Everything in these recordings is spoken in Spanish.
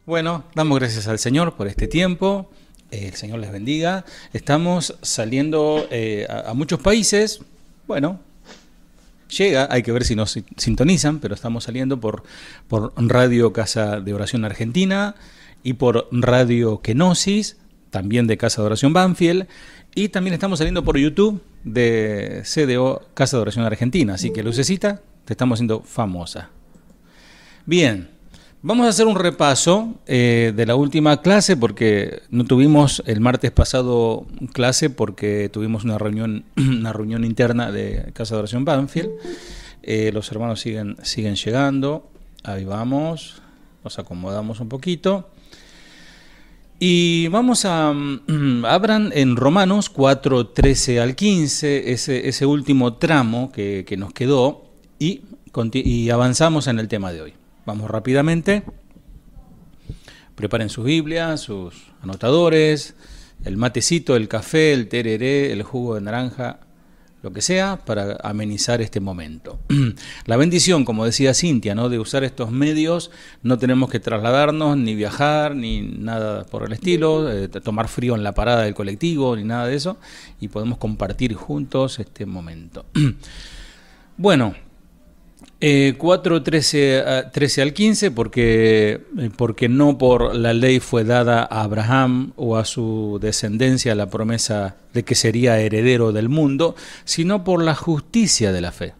Bueno, damos gracias al Señor por este tiempo. El Señor les bendiga. Estamos saliendo a muchos países. Bueno, llega, hay que ver si nos sintonizan, pero estamos saliendo por Radio Casa de Oración Argentina y por Radio Kenosis, también de Casa de Oración Banfield, y también estamos saliendo por YouTube de CDO Casa de Oración Argentina. Así que, Lucecita, te estamos haciendo famosa. Bien. Vamos a hacer un repaso de la última clase porque no tuvimos el martes pasado clase porque tuvimos una reunión interna de Casa de Oración Banfield. Los hermanos siguen llegando. Ahí vamos. Nos acomodamos un poquito. Y vamos abran en Romanos 4, 13 al 15, ese último tramo que nos quedó y avanzamos en el tema de hoy. Vamos rápidamente, preparen sus Biblias, sus anotadores, el matecito, el café, el tereré, el jugo de naranja, lo que sea, para amenizar este momento. La bendición, como decía Cintia, ¿no?, de usar estos medios, no tenemos que trasladarnos, ni viajar, ni nada por el estilo, tomar frío en la parada del colectivo, ni nada de eso, y podemos compartir juntos este momento. Bueno, 4, 13 al 15, porque no por la ley fue dada a Abraham o a su descendencia la promesa de que sería heredero del mundo, sino por la justicia de la fe.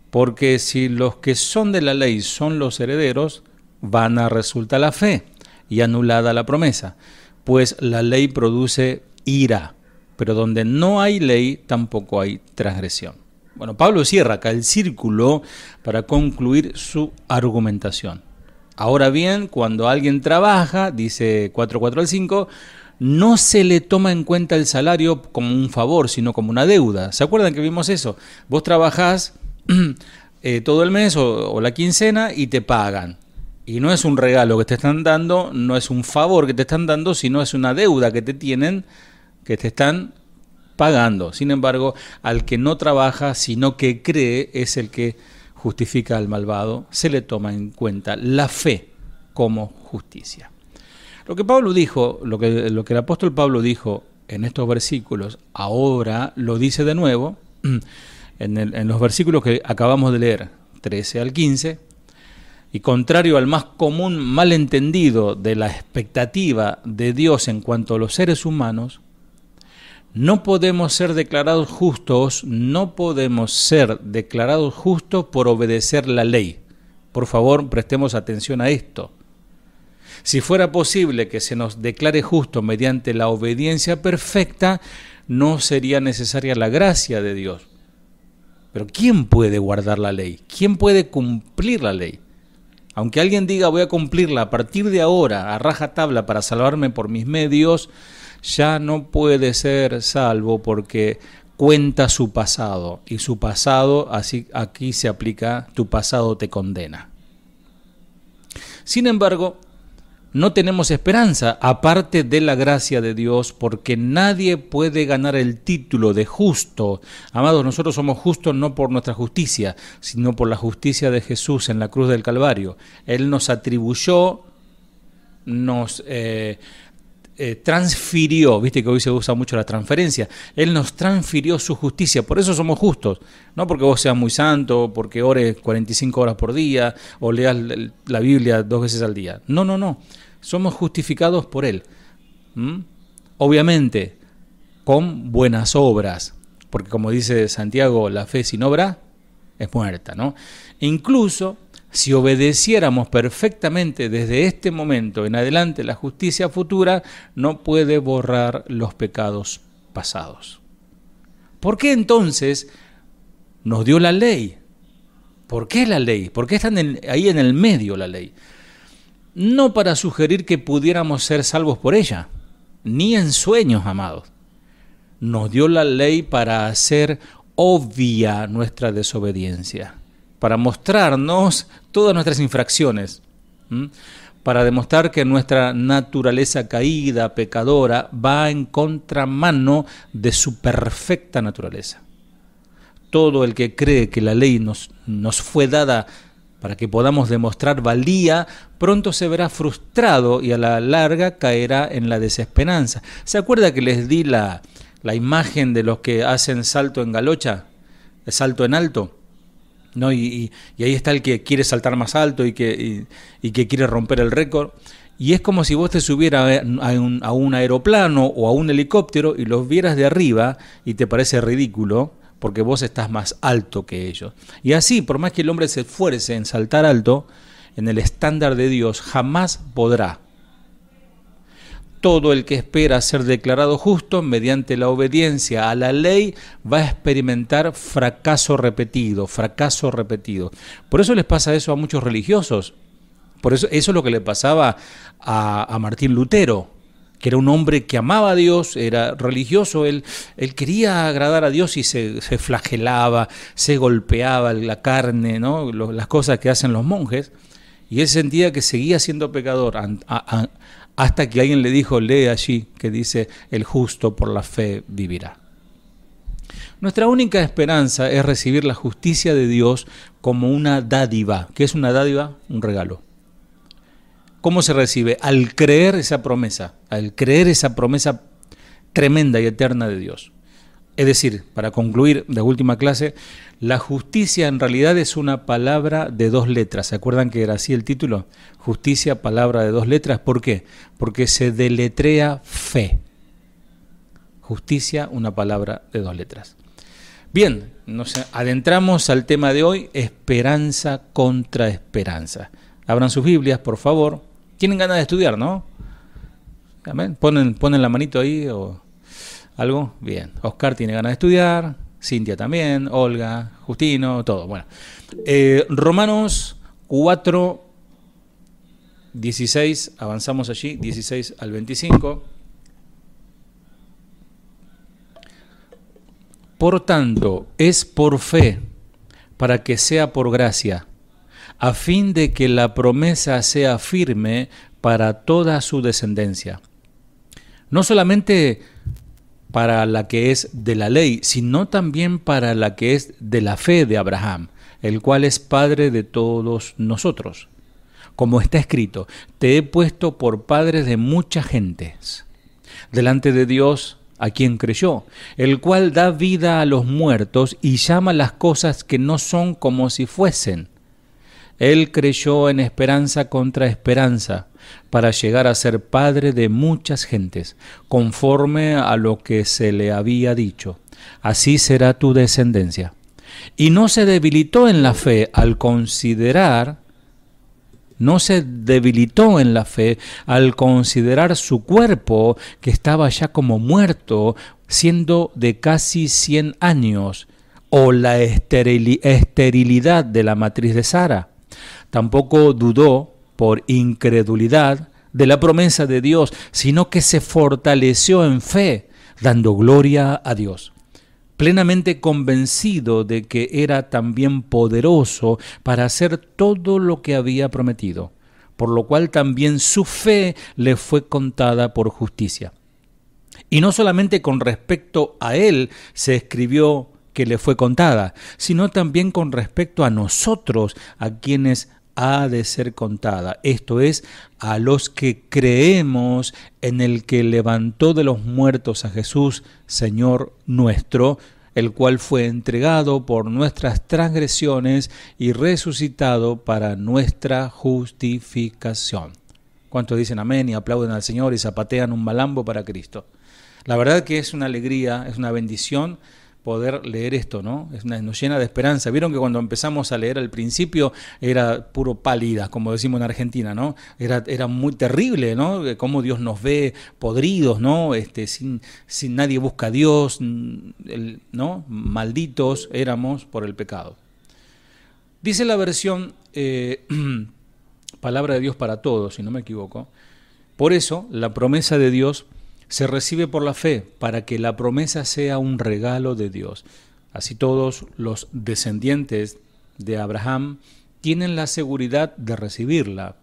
Porque si los que son de la ley son los herederos, vana resulta la fe y anulada la promesa, pues la ley produce ira, pero donde no hay ley tampoco hay transgresión. Bueno, Pablo cierra acá el círculo para concluir su argumentación. Ahora bien, cuando alguien trabaja, dice 4 al 5, no se le toma en cuenta el salario como un favor, sino como una deuda. ¿Se acuerdan que vimos eso? Vos trabajás todo el mes o la quincena y te pagan. Y no es un regalo que te están dando, no es un favor que te están dando, sino es una deuda que te tienen, que te están pagando. Sin embargo, al que no trabaja, sino que cree, es el que justifica al malvado. Se le toma en cuenta la fe como justicia. Lo que Pablo dijo, lo que el apóstol Pablo dijo en estos versículos, ahora lo dice de nuevo, en los versículos que acabamos de leer, 13 al 15, y contrario al más común malentendido de la expectativa de Dios en cuanto a los seres humanos, no podemos ser declarados justos por obedecer la ley. Por favor, prestemos atención a esto. Si fuera posible que se nos declare justo mediante la obediencia perfecta, no sería necesaria la gracia de Dios. Pero ¿quién puede guardar la ley? ¿Quién puede cumplir la ley? Aunque alguien diga voy a cumplirla a partir de ahora, a rajatabla para salvarme por mis medios, ya no puede ser salvo porque cuenta su pasado, y su pasado, así aquí se aplica, tu pasado te condena. Sin embargo, no tenemos esperanza aparte de la gracia de Dios, porque nadie puede ganar el título de justo. Amados, nosotros somos justos no por nuestra justicia, sino por la justicia de Jesús en la cruz del Calvario. Él nos atribuyó, nos transfirió, viste que hoy se usa mucho la transferencia, Él nos transfirió su justicia, por eso somos justos, no porque vos seas muy santo, porque ores 45 horas por día, o leas la Biblia 2 veces al día, no, somos justificados por Él, obviamente, con buenas obras, porque como dice Santiago, la fe sin obra es muerta, ¿no? Incluso si obedeciéramos perfectamente desde este momento en adelante, la justicia futura no puede borrar los pecados pasados. ¿Por qué entonces nos dio la ley? ¿Por qué la ley? ¿Por qué está ahí en el medio la ley? No para sugerir que pudiéramos ser salvos por ella, ni en sueños, amados. Nos dio la ley para hacer obvia nuestra desobediencia, para mostrarnos todas nuestras infracciones, para demostrar que nuestra naturaleza caída, pecadora, va en contramano de su perfecta naturaleza. Todo el que cree que la ley nos fue dada para que podamos demostrar valía, pronto se verá frustrado y a la larga caerá en la desesperanza. ¿Se acuerda que les di la imagen de los que hacen salto en galocha, salto en alto? ¿No? Y ahí está el que quiere saltar más alto y que quiere romper el récord. Y es como si vos te subieras a un aeroplano o a un helicóptero y los vieras de arriba y te parece ridículo porque vos estás más alto que ellos. Y así, por más que el hombre se esfuerce en saltar alto, en el estándar de Dios jamás podrá. Todo el que espera ser declarado justo mediante la obediencia a la ley va a experimentar fracaso repetido, fracaso repetido. Por eso les pasa eso a muchos religiosos. Por eso es lo que le pasaba a Martín Lutero, que era un hombre que amaba a Dios, era religioso, él quería agradar a Dios y se flagelaba, se golpeaba la carne, ¿no? Las cosas que hacen los monjes, y él sentía que seguía siendo pecador hasta que alguien le dijo, lee allí que dice, el justo por la fe vivirá. Nuestra única esperanza es recibir la justicia de Dios como una dádiva. ¿Qué es una dádiva? Un regalo. ¿Cómo se recibe? Al creer esa promesa tremenda y eterna de Dios. Es decir, para concluir la última clase, la justicia en realidad es una palabra de 2 letras. ¿Se acuerdan que era así el título? Justicia, palabra de 2 letras. ¿Por qué? Porque se deletrea fe. Justicia, una palabra de 2 letras. Bien, nos adentramos al tema de hoy, esperanza contra esperanza. Abran sus Biblias, por favor. Tienen ganas de estudiar, ¿no? ¿Amén? Ponen la manito ahí o algo. Bien. Oscar tiene ganas de estudiar. Cintia también. Olga, Justino, todo. Bueno. Romanos 4, 16. Avanzamos allí. 16 al 25. Por tanto, es por fe, para que sea por gracia, a fin de que la promesa sea firme para toda su descendencia. No solamente para la que es de la ley, sino también para la que es de la fe de Abraham, el cual es padre de todos nosotros. Como está escrito, te he puesto por padre de muchas gentes, delante de Dios a quien creyó, el cual da vida a los muertos y llama las cosas que no son como si fuesen. Él creyó en esperanza contra esperanza, para llegar a ser padre de muchas gentes, conforme a lo que se le había dicho. Así será tu descendencia. Y no se debilitó en la fe al considerar su cuerpo, que estaba ya como muerto, siendo de casi 100 años, o la esterilidad de la matriz de Sara. Tampoco dudó por incredulidad de la promesa de Dios, sino que se fortaleció en fe, dando gloria a Dios, plenamente convencido de que era también poderoso para hacer todo lo que había prometido, por lo cual también su fe le fue contada por justicia. Y no solamente con respecto a él se escribió que le fue contada, sino también con respecto a nosotros, a quienes ha de ser contada, esto es, a los que creemos en el que levantó de los muertos a Jesús, Señor nuestro, el cual fue entregado por nuestras transgresiones y resucitado para nuestra justificación. ¿Cuántos dicen amén y aplauden al Señor y zapatean un malambo para Cristo? La verdad que es una alegría, es una bendición poder leer esto, ¿no? Nos llena de esperanza. Vieron que cuando empezamos a leer al principio era puro pálida, como decimos en Argentina, ¿no? Era muy terrible, ¿no? Cómo Dios nos ve podridos, ¿no? Sin nadie busca a Dios, ¿no? Malditos éramos por el pecado. Dice la versión Palabra de Dios para todos, si no me equivoco. Por eso, la promesa de Dios se recibe por la fe, para que la promesa sea un regalo de Dios. Así todos los descendientes de Abraham tienen la seguridad de recibirla.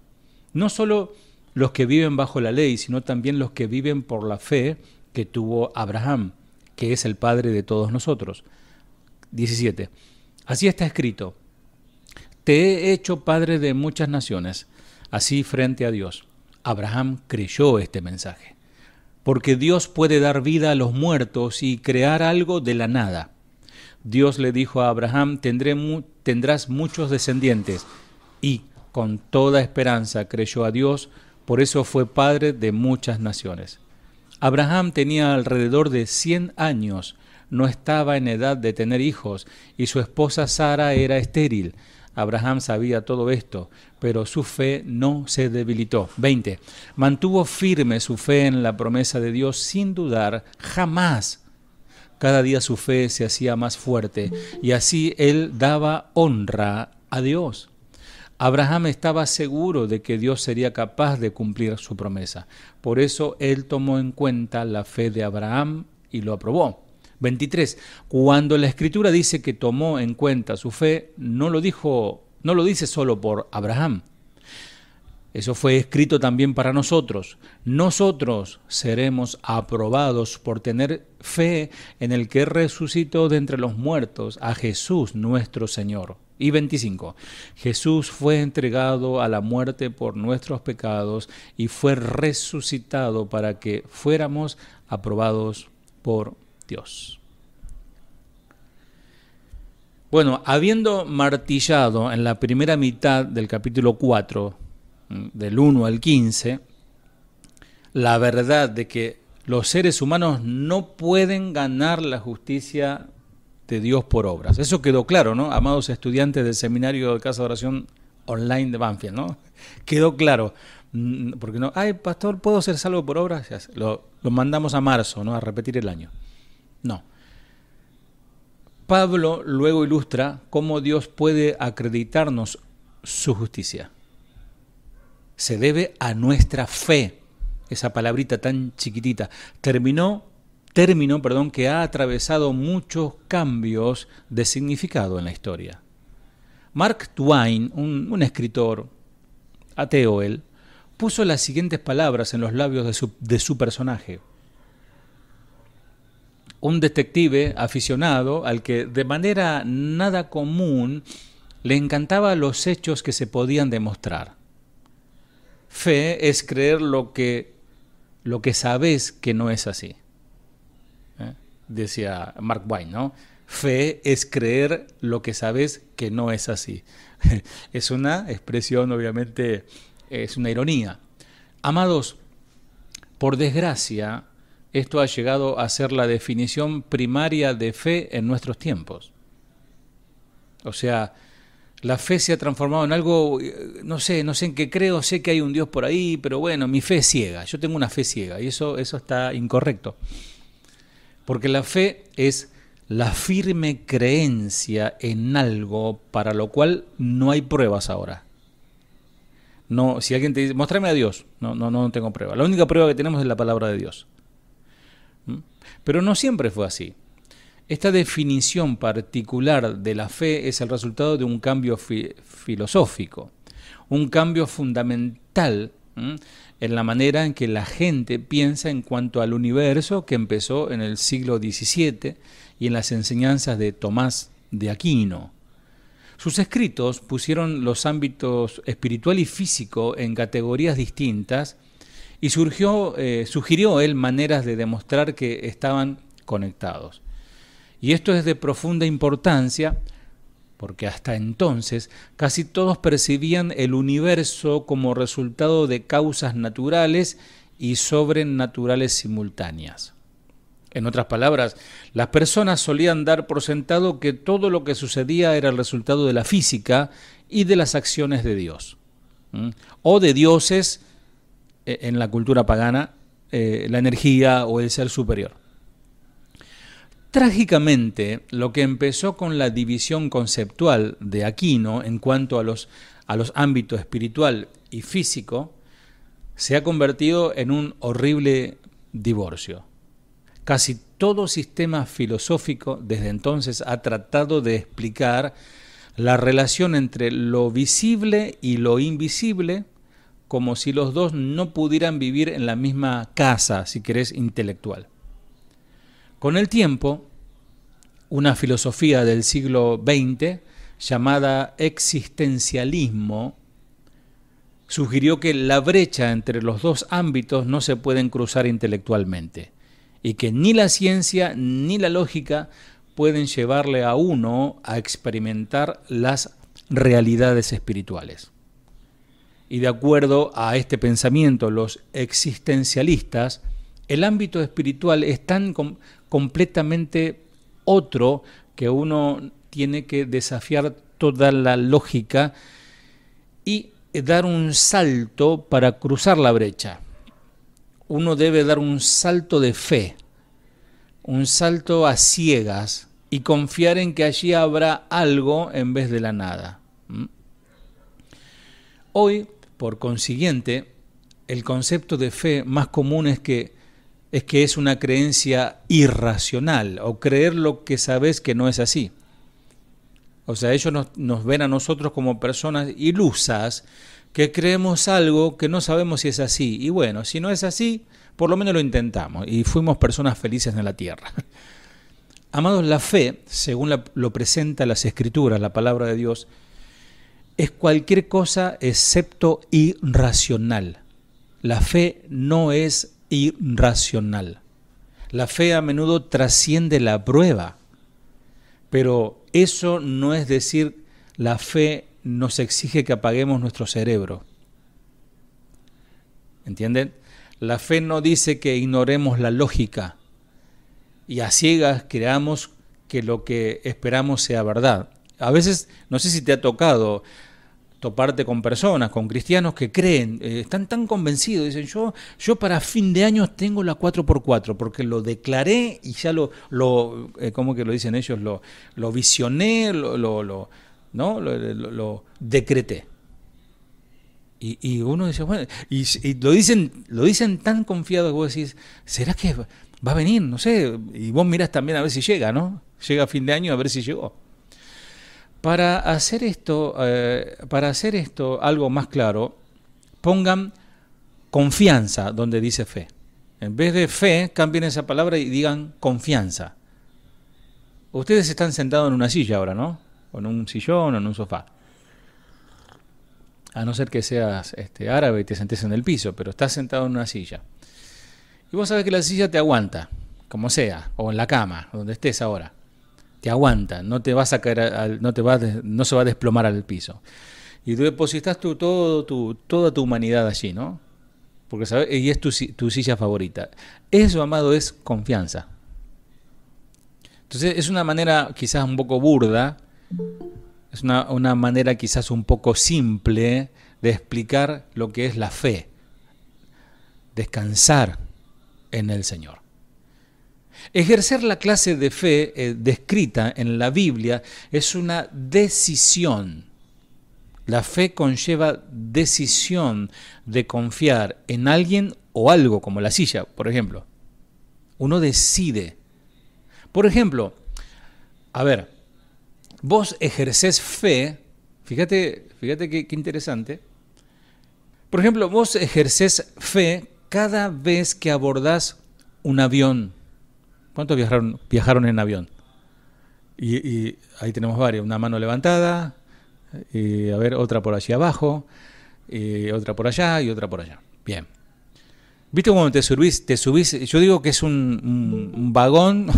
No solo los que viven bajo la ley, sino también los que viven por la fe que tuvo Abraham, que es el padre de todos nosotros. 17. Así está escrito: te he hecho padre de muchas naciones, así frente a Dios. Abraham creyó este mensaje, porque Dios puede dar vida a los muertos y crear algo de la nada. Dios le dijo a Abraham, tendrás muchos descendientes, y con toda esperanza creyó a Dios, por eso fue padre de muchas naciones. Abraham tenía alrededor de 100 años, no estaba en edad de tener hijos, y su esposa Sara era estéril. Abraham sabía todo esto, pero su fe no se debilitó. 20. Mantuvo firme su fe en la promesa de Dios sin dudar jamás. Cada día su fe se hacía más fuerte, y así él daba honra a Dios. Abraham estaba seguro de que Dios sería capaz de cumplir su promesa. Por eso él tomó en cuenta la fe de Abraham y lo aprobó. 23. Cuando la Escritura dice que tomó en cuenta su fe, no lo dice solo por Abraham. Eso fue escrito también para nosotros. Nosotros seremos aprobados por tener fe en el que resucitó de entre los muertos a Jesús nuestro Señor. Y 25. Jesús fue entregado a la muerte por nuestros pecados y fue resucitado para que fuéramos aprobados por Dios. Bueno, habiendo martillado en la primera mitad del capítulo 4, del 1 al 15, la verdad de que los seres humanos no pueden ganar la justicia de Dios por obras. Eso quedó claro, ¿no? Amados estudiantes del seminario de Casa de Oración Online de Banfield, ¿no? Quedó claro. Porque no, ay, pastor, ¿puedo ser salvo por obras? Lo mandamos a marzo, ¿no? A repetir el año. No. Pablo luego ilustra cómo Dios puede acreditarnos su justicia. Se debe a nuestra fe, esa palabrita tan chiquitita, término que ha atravesado muchos cambios de significado en la historia. Mark Twain, un escritor ateo él, puso las siguientes palabras en los labios de su personaje. Un detective aficionado al que de manera nada común le encantaban los hechos que se podían demostrar. Fe es creer lo que sabes que no es así. Decía Mark Twain, ¿no? Fe es creer lo que sabes que no es así. Es una expresión, obviamente, es una ironía. Amados, por desgracia, esto ha llegado a ser la definición primaria de fe en nuestros tiempos. O sea, la fe se ha transformado en algo, no sé en qué creo, sé que hay un Dios por ahí, pero bueno, mi fe es ciega, yo tengo una fe ciega, y eso está incorrecto. Porque la fe es la firme creencia en algo para lo cual no hay pruebas ahora. No, si alguien te dice, muéstrame a Dios, no tengo prueba. La única prueba que tenemos es la palabra de Dios. Pero no siempre fue así. Esta definición particular de la fe es el resultado de un cambio filosófico, un cambio fundamental en la manera en que la gente piensa en cuanto al universo que empezó en el siglo XVII y en las enseñanzas de Tomás de Aquino. Sus escritos pusieron los ámbitos espiritual y físico en categorías distintas y sugirió él maneras de demostrar que estaban conectados. Y esto es de profunda importancia porque hasta entonces casi todos percibían el universo como resultado de causas naturales y sobrenaturales simultáneas. En otras palabras, las personas solían dar por sentado que todo lo que sucedía era el resultado de la física y de las acciones de Dios, o de dioses en la cultura pagana, la energía o el ser superior. Trágicamente, lo que empezó con la división conceptual de Aquino en cuanto a los ámbitos espiritual y físico, se ha convertido en un horrible divorcio. Casi todo sistema filosófico desde entonces ha tratado de explicar la relación entre lo visible y lo invisible, como si los dos no pudieran vivir en la misma casa, si querés, intelectual. Con el tiempo, una filosofía del siglo XX llamada existencialismo, sugirió que la brecha entre los dos ámbitos no se pueden cruzar intelectualmente y que ni la ciencia ni la lógica pueden llevarle a uno a experimentar las realidades espirituales. Y de acuerdo a este pensamiento, los existencialistas, el ámbito espiritual es tan completamente otro que uno tiene que desafiar toda la lógica y dar un salto para cruzar la brecha. Uno debe dar un salto de fe, un salto a ciegas y confiar en que allí habrá algo en vez de la nada. Hoy, por consiguiente, el concepto de fe más común es que es una creencia irracional o creer lo que sabes que no es así. O sea, ellos nos ven a nosotros como personas ilusas que creemos algo que no sabemos si es así. Y bueno, si no es así, por lo menos lo intentamos y fuimos personas felices en la tierra. Amados, la fe, según lo presenta las Escrituras, la palabra de Dios, es cualquier cosa excepto irracional. La fe no es irracional. La fe a menudo trasciende la prueba, pero eso no es decir la fe nos exige que apaguemos nuestro cerebro. ¿Entienden? La fe no dice que ignoremos la lógica y a ciegas creamos que lo que esperamos sea verdad. A veces, no sé si te ha tocado toparte con personas, con cristianos que creen, están tan convencidos, dicen, yo para fin de año tengo la 4x4, porque lo declaré y ya ¿cómo que lo dicen ellos? Lo visioné, lo decreté. Y uno dice, bueno, y lo dicen tan confiados que vos decís, ¿será que va a venir? No sé, y vos mirás también a ver si llega, ¿no? Llega a fin de año a ver si llegó. Para hacer esto algo más claro, pongan confianza donde dice fe. En vez de fe, cambien esa palabra y digan confianza. Ustedes están sentados en una silla ahora, ¿no? O en un sillón o en un sofá. A no ser que seas árabe y te sentes en el piso, pero estás sentado en una silla. Y vos sabés que la silla te aguanta, como sea, o en la cama, donde estés ahora. Te aguanta, no te vas a caer, no se va a desplomar al piso. Y tú depositas toda tu humanidad allí, ¿no? Porque sabes, y es tu silla favorita. Eso, amado, es confianza. Entonces es una manera quizás un poco burda, es una manera quizás un poco simple de explicar lo que es la fe. Descansar en el Señor. Ejercer la clase de fe descrita en la Biblia es una decisión. La fe conlleva decisión de confiar en alguien o algo, como la silla, por ejemplo. Uno decide. Por ejemplo, a ver, vos ejercés fe, fíjate qué interesante. Por ejemplo, vos ejercés fe cada vez que abordás un avión. ¿Cuántos viajaron en avión? Y ahí tenemos varios, una mano levantada, y a ver, otra por allí abajo, y otra por allá y otra por allá. Bien. ¿Viste cómo te subís? Yo digo que es un vagón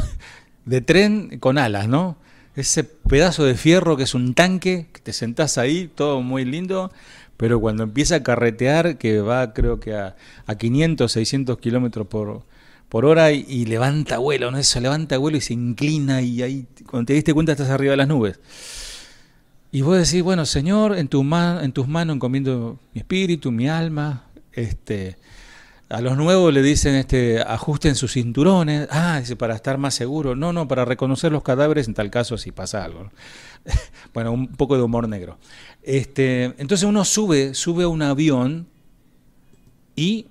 de tren con alas, ¿no? Ese pedazo de fierro que es un tanque, que te sentás ahí, todo muy lindo, pero cuando empieza a carretear, que va creo que a 500, 600 kilómetros por hora y levanta vuelo, ¿no? Eso levanta vuelo y se inclina y ahí cuando te diste cuenta estás arriba de las nubes. Y vos decís, bueno, Señor, en tus manos encomiendo mi espíritu, mi alma. A los nuevos le dicen, ajusten sus cinturones. Dice, para estar más seguro. No, para reconocer los cadáveres en tal caso si pasa algo, ¿no? Bueno, un poco de humor negro. Entonces uno sube a un avión y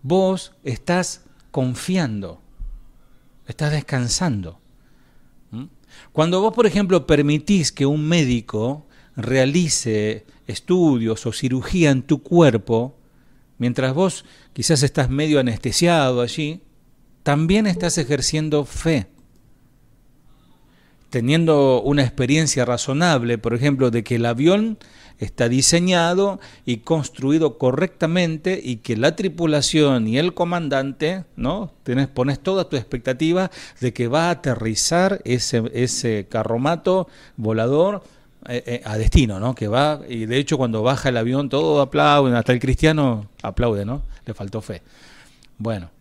vos estás confiando, estás descansando. Cuando vos, por ejemplo, permitís que un médico realice estudios o cirugía en tu cuerpo, mientras vos quizás estás medio anestesiado allí, también estás ejerciendo fe. teniendo una experiencia razonable, por ejemplo, de que el avión está diseñado y construido correctamente y que la tripulación y el comandante, ¿no? Pones toda tu expectativa de que va a aterrizar ese carromato volador a destino, ¿no? Que va, y de hecho cuando baja el avión todo aplauden, hasta el cristiano aplaude, ¿no? Le faltó fe. Bueno,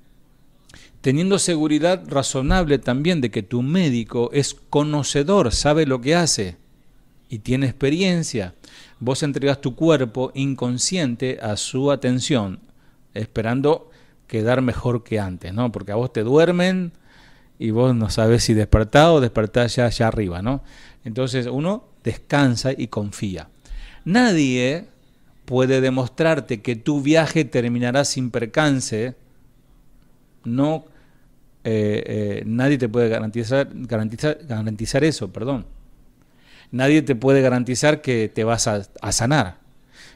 teniendo seguridad razonable también de que tu médico es conocedor, sabe lo que hace y tiene experiencia, vos entregas tu cuerpo inconsciente a su atención, esperando quedar mejor que antes, ¿no? Porque a vos te duermen y vos no sabés si despertás o despertás ya arriba, ¿no? Entonces uno descansa y confía. Nadie puede demostrarte que tu viaje terminará sin percance. No, nadie te puede garantizar eso, perdón. Nadie te puede garantizar que te vas a sanar.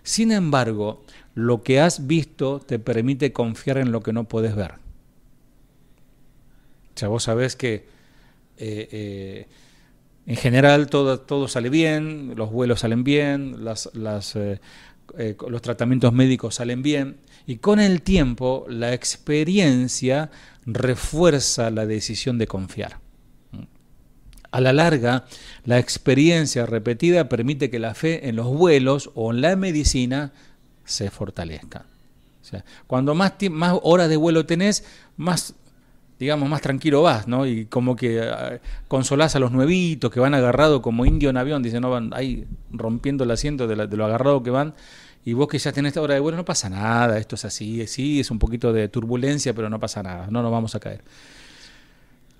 Sin embargo, lo que has visto te permite confiar en lo que no puedes ver. O sea, vos sabés que en general todo sale bien, los vuelos salen bien, los tratamientos médicos salen bien, y con el tiempo la experiencia refuerza la decisión de confiar. A la larga, la experiencia repetida permite que la fe en los vuelos o en la medicina se fortalezca. O sea, cuando más horas de vuelo tenés, más tranquilo vas, ¿no? Y como que consolás a los nuevitos que van agarrados como indio en avión, dicen, no, van ahí rompiendo el asiento de lo agarrado que van, y vos que ya tenés esta hora de vuelo, no pasa nada, esto es así, sí, es un poquito de turbulencia, pero no pasa nada, no nos vamos a caer.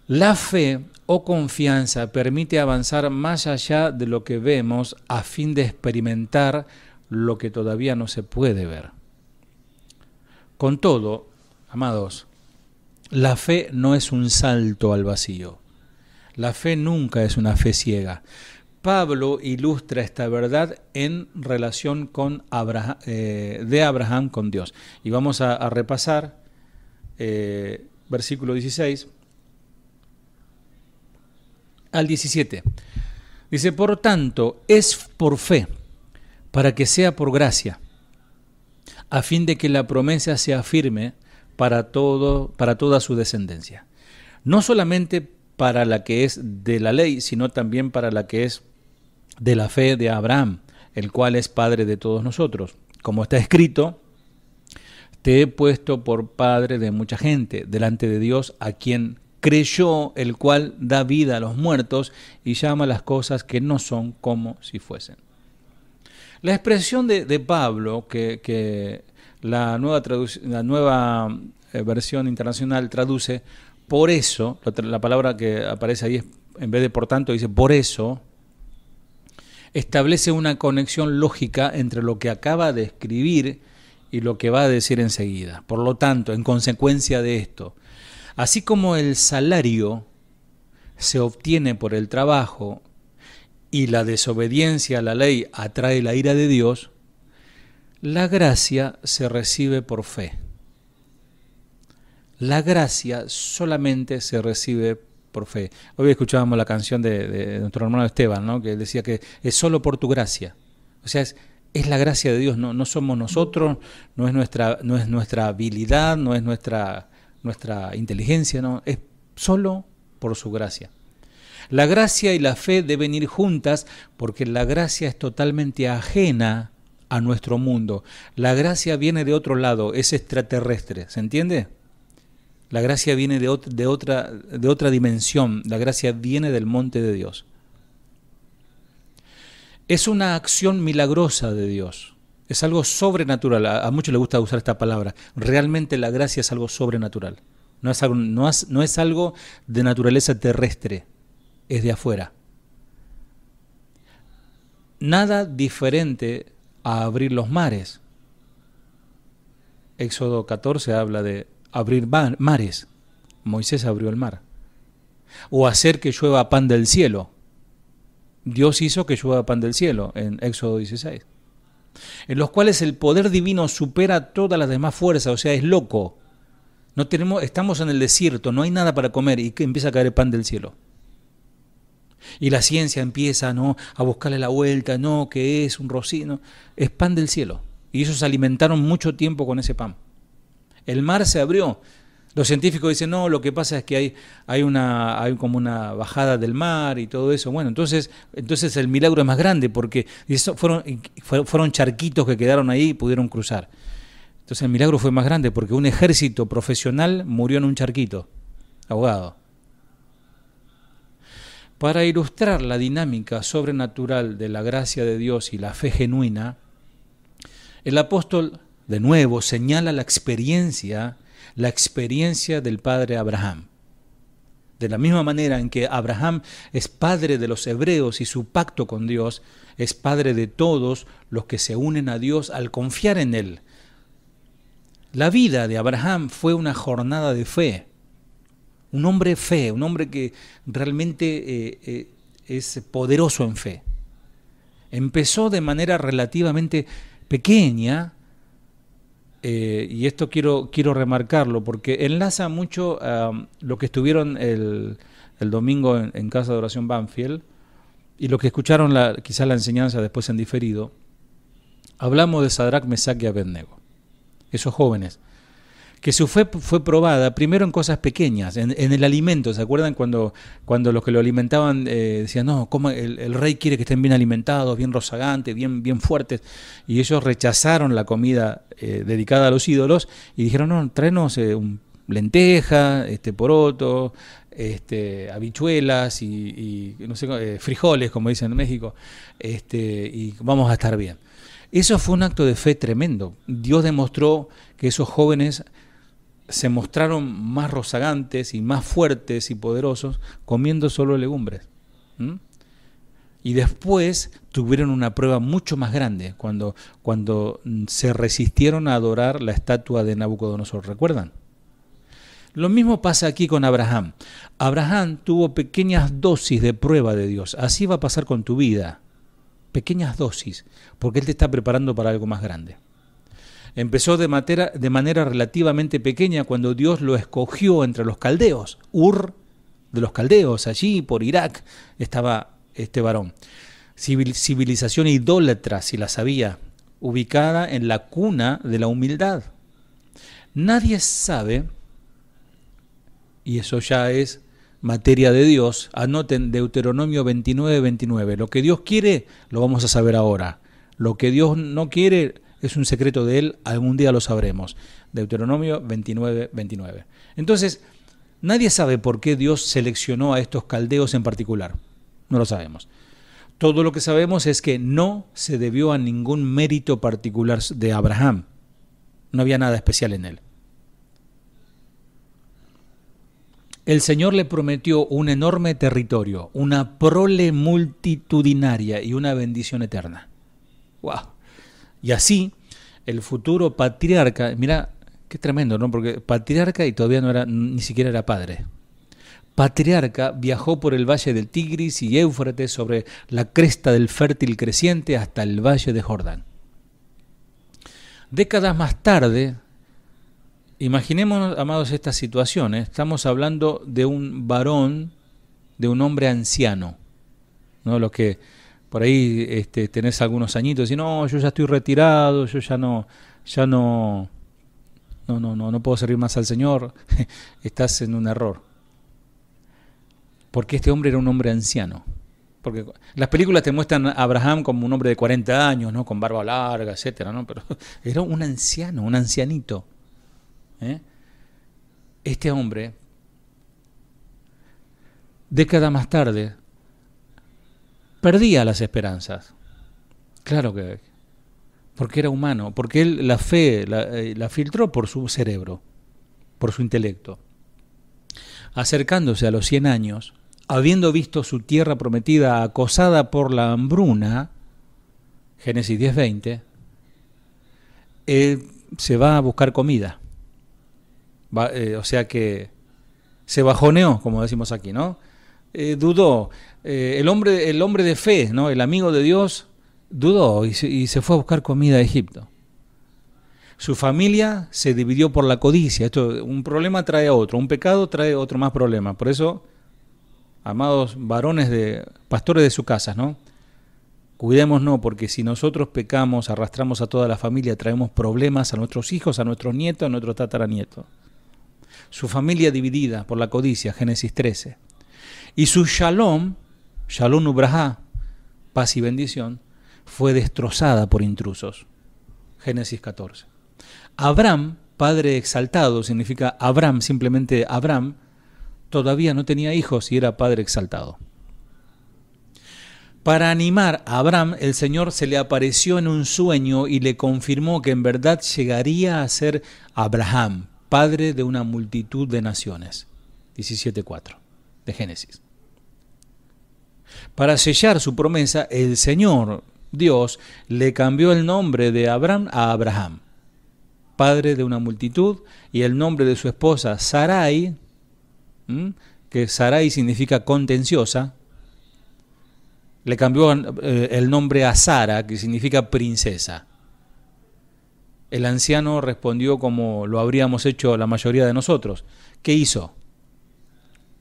La fe o confianza permite avanzar más allá de lo que vemos a fin de experimentar lo que todavía no se puede ver. Con todo, amados, la fe no es un salto al vacío. La fe nunca es una fe ciega. Pablo ilustra esta verdad en relación con de Abraham con Dios. Y vamos a repasar versículo 16 al 17. Dice, por tanto, es por fe, para que sea por gracia, a fin de que la promesa sea firme para toda su descendencia. No solamente para la que es de la ley, sino también para la que es de la fe de Abraham, el cual es padre de todos nosotros. Como está escrito, te he puesto por padre de mucha gente, delante de Dios, a quien creyó, el cual da vida a los muertos y llama las cosas que no son como si fuesen. La expresión de Pablo, que la nueva versión internacional traduce por eso, la palabra que aparece ahí en vez de por tanto dice por eso, establece una conexión lógica entre lo que acaba de escribir y lo que va a decir enseguida. Por lo tanto, en consecuencia de esto, así como el salario se obtiene por el trabajo y la desobediencia a la ley atrae la ira de Dios, la gracia se recibe por fe. La gracia solamente se recibe por fe. Hoy escuchábamos la canción de nuestro hermano Esteban, ¿no? Que decía que es solo por tu gracia. O sea, es la gracia de Dios, no somos nosotros, no es nuestra habilidad, no es nuestra inteligencia, no, es solo por su gracia. La gracia y la fe deben ir juntas porque la gracia es totalmente ajena a nuestro mundo. La gracia viene de otro lado, es extraterrestre, ¿se entiende? La gracia viene de otra dimensión, la gracia viene del monte de Dios. Es una acción milagrosa de Dios, es algo sobrenatural. A muchos les gusta usar esta palabra. Realmente la gracia es algo sobrenatural, no es algo de naturaleza terrestre, es de afuera. Nada diferente a abrir los mares. Éxodo 14 habla de abrir mares. Moisés abrió el mar. O hacer que llueva pan del cielo. Dios hizo que llueva pan del cielo en Éxodo 16. En los cuales el poder divino supera todas las demás fuerzas, o sea, es loco. Estamos en el desierto, no hay nada para comer y que empieza a caer el pan del cielo. Y la ciencia empieza, ¿no?, a buscarle la vuelta, no, que es un rocío, es pan del cielo. Y ellos se alimentaron mucho tiempo con ese pan. El mar se abrió. Los científicos dicen, no, lo que pasa es que hay como una bajada del mar y todo eso. Bueno, entonces el milagro es más grande porque fueron charquitos que quedaron ahí y pudieron cruzar. Entonces el milagro fue más grande porque un ejército profesional murió en un charquito, ahogado. Para ilustrar la dinámica sobrenatural de la gracia de Dios y la fe genuina, el apóstol de nuevo señala la experiencia del padre Abraham. De la misma manera en que Abraham es padre de los hebreos y su pacto con Dios es padre de todos los que se unen a Dios al confiar en Él. La vida de Abraham fue una jornada de fe. Un hombre que realmente es poderoso en fe. Empezó de manera relativamente pequeña, y esto quiero remarcarlo, porque enlaza mucho lo que estuvieron el domingo en Casa de Oración Banfield, y lo que escucharon quizás la enseñanza después en diferido. Hablamos de Sadrac, Mesac y Abednego, esos jóvenes, que su fe fue probada primero en cosas pequeñas, en el alimento. ¿Se acuerdan cuando los que lo alimentaban decían, no, como el rey quiere que estén bien alimentados, bien rozagantes, bien fuertes? Y ellos rechazaron la comida dedicada a los ídolos y dijeron, no, tráenos lenteja, poroto, habichuelas y no sé, frijoles, como dicen en México, y vamos a estar bien. Eso fue un acto de fe tremendo. Dios demostró que esos jóvenes se mostraron más rozagantes y más fuertes y poderosos comiendo solo legumbres. Y después tuvieron una prueba mucho más grande cuando se resistieron a adorar la estatua de Nabucodonosor. ¿Recuerdan? Lo mismo pasa aquí con Abraham. Abraham tuvo pequeñas dosis de prueba de Dios. Así va a pasar con tu vida. Pequeñas dosis, porque Él te está preparando para algo más grande. Empezó de manera relativamente pequeña cuando Dios lo escogió entre los caldeos. Ur de los caldeos, allí por Irak estaba este varón. Civilización idólatra, si la sabía, ubicada en la cuna de la humildad. Nadie sabe, y eso ya es materia de Dios, anoten Deuteronomio 29:29. Lo que Dios quiere, lo vamos a saber ahora. Lo que Dios no quiere es un secreto de Él, algún día lo sabremos. Deuteronomio 29:29. Entonces, nadie sabe por qué Dios seleccionó a estos caldeos en particular. No lo sabemos. Todo lo que sabemos es que no se debió a ningún mérito particular de Abraham. No había nada especial en él. El Señor le prometió un enorme territorio, una prole multitudinaria y una bendición eterna. ¡Wow! Y así, el futuro patriarca, mira, qué tremendo, ¿no? Porque patriarca y todavía ni siquiera era padre. Patriarca viajó por el valle del Tigris y Éufrates sobre la cresta del fértil creciente hasta el valle de Jordán. Décadas más tarde, imaginemos, amados, esta situación, estamos hablando de un varón, de un hombre anciano, ¿no? Los que por ahí tenés algunos añitos y no, yo ya estoy retirado, yo ya no puedo servir más al Señor. Estás en un error. Porque este hombre era un hombre anciano. Porque las películas te muestran a Abraham como un hombre de 40 años, ¿no? Con barba larga, etcétera, ¿no? Pero era un anciano, un ancianito. Este hombre, décadas más tarde, perdía las esperanzas. Claro que, porque era humano, porque él la fe la filtró por su cerebro, por su intelecto. Acercándose a los 100 años, habiendo visto su tierra prometida acosada por la hambruna, Génesis 10:20, él se va a buscar comida. O sea que se bajoneó, como decimos aquí, ¿no? Dudó. El hombre de fe, ¿no? El amigo de Dios, dudó y se fue a buscar comida a Egipto. Su familia se dividió por la codicia. Un problema trae a otro, un pecado trae otro más problema. Por eso amados varones pastores de su casa, ¿no? Cuidémonos, porque si nosotros pecamos, arrastramos a toda la familia, traemos problemas a nuestros hijos, a nuestros nietos, a nuestros tataranietos. Su familia dividida por la codicia, Génesis 13. Y su shalom ubrahá, paz y bendición, fue destrozada por intrusos. Génesis 14. Abraham, padre exaltado, significa Abraham, simplemente Abraham, todavía no tenía hijos y era padre exaltado. Para animar a Abraham, el Señor se le apareció en un sueño y le confirmó que en verdad llegaría a ser Abraham, padre de una multitud de naciones. 17:4 de Génesis. Para sellar su promesa, el Señor, Dios, le cambió el nombre de Abraham a Abraham, padre de una multitud, y el nombre de su esposa Sarai, que Sarai significa contenciosa, le cambió el nombre a Sara, que significa princesa. El anciano respondió como lo habríamos hecho la mayoría de nosotros. ¿Qué hizo?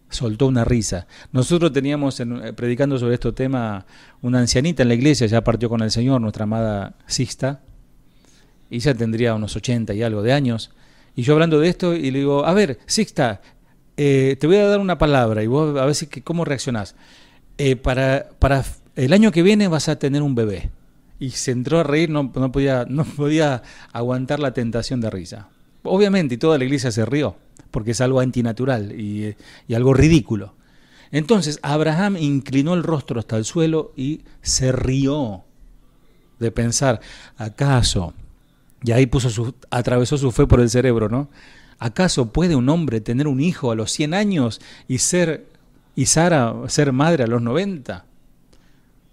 Soltó una risa. Nosotros teníamos, predicando sobre este tema, una ancianita en la iglesia, ya partió con el Señor, nuestra amada Sixta, y ya tendría unos 80 y algo de años. Y yo hablando de esto, y le digo, a ver, Sixta, te voy a dar una palabra, y vos a ver cómo reaccionás. Para el año que viene vas a tener un bebé. Y se entró a reír, no podía aguantar la tentación de risa. Obviamente, y toda la iglesia se rió, porque es algo antinatural y algo ridículo. Entonces, Abraham inclinó el rostro hasta el suelo y se rió de pensar, ¿acaso? Y ahí atravesó su fe por el cerebro, ¿no? ¿Acaso puede un hombre tener un hijo a los 100 años y Sara ser madre a los 90?